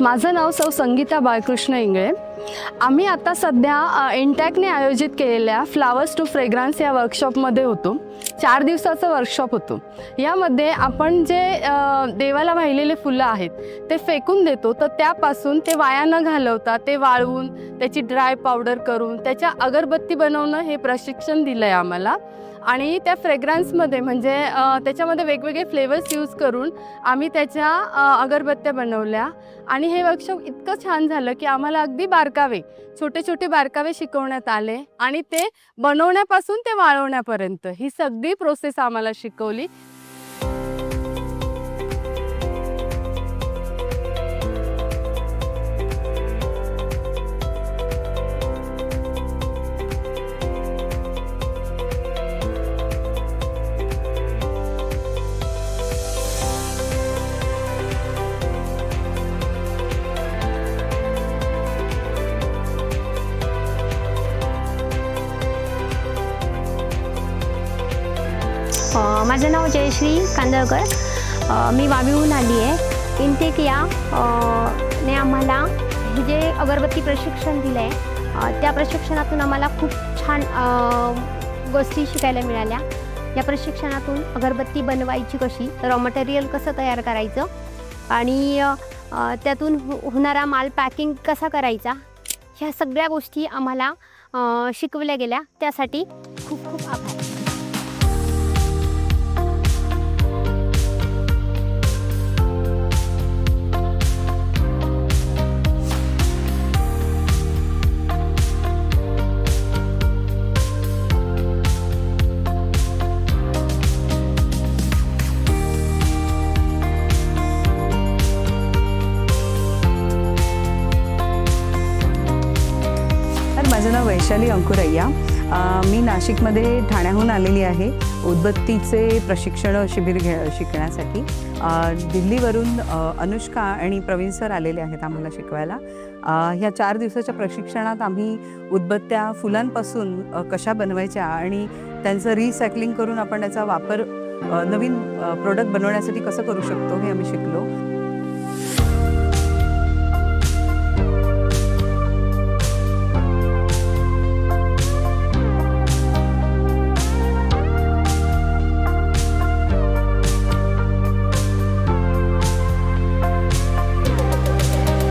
माझं नाव सौ संगीता बाळकृष्ण इंगळे। आम्ही आता सध्या इंटॅकने आयोजित केलेल्या फ्लावर्स टू फ्रेग्रन्स या वर्कशॉपमध्ये होतो। 4 दिवसाचं वर्कशॉप होतं। यामध्ये आपण जे देवाला वाहिलेले फुलं आहेत ते फेकून देतो, तर त्यापासून ते वाया न घालवता ते वाळवून त्याची ड्राय पावडर करून त्याच्या अगरबत्ती बनवणं हे प्रशिक्षण दिलं आहे आम्हाला। आणि त्या फ्रेग्रन्समध्ये म्हणजे त्याच्यामध्ये वेगवेगळे फ्लेवर्स यूज करून आम्ही त्याच्या अगरबत्त्या बनवल्या। आणि हे वर्कशॉप इतकं छान झालं की आम्हाला अगदी बारकावे छोटे छोटे बारकावे शिकवण्यात आले आणि ते बनवण्यापासून ते वाळवण्यापर्यंत ही सगळी प्रोसेस आम्हाला शिकवली। माझं नाव जयश्री कांदळकर। मी वावीहून आली आहे। इंटेक या ने आम्हाला हे जे अगरबत्ती प्रशिक्षण दिलं आहे त्या प्रशिक्षणातून आम्हाला खूप छान गोष्टी शिकायला मिळाल्या। या प्रशिक्षणातून अगरबत्ती बनवायची कशी, रॉ मटेरियल कसं तयार करायचं आणि त्यातून होणारा माल पॅकिंग कसा करायचा, ह्या सगळ्या गोष्टी आम्हाला शिकवल्या गेल्या। त्यासाठी खूप खूप आभार। माझं नाव वैशाली अंकुरय्या। मी नाशिकमध्ये ठाण्याहून आलेली आहे उदबत्तीचे प्रशिक्षण शिबिर शिकण्यासाठी। दिल्लीवरून अनुष्का आणि प्रवीण सर आलेले आहेत आम्हाला शिकवायला। ह्या 4 दिवसाच्या प्रशिक्षणात आम्ही उदबत्त्या फुलांपासून कशा बनवायच्या आणि त्यांचं रिसायकलिंग करून आपण त्याचा वापर नवीन प्रोडक्ट बनवण्यासाठी कसं करू शकतो हे आम्ही शिकलो।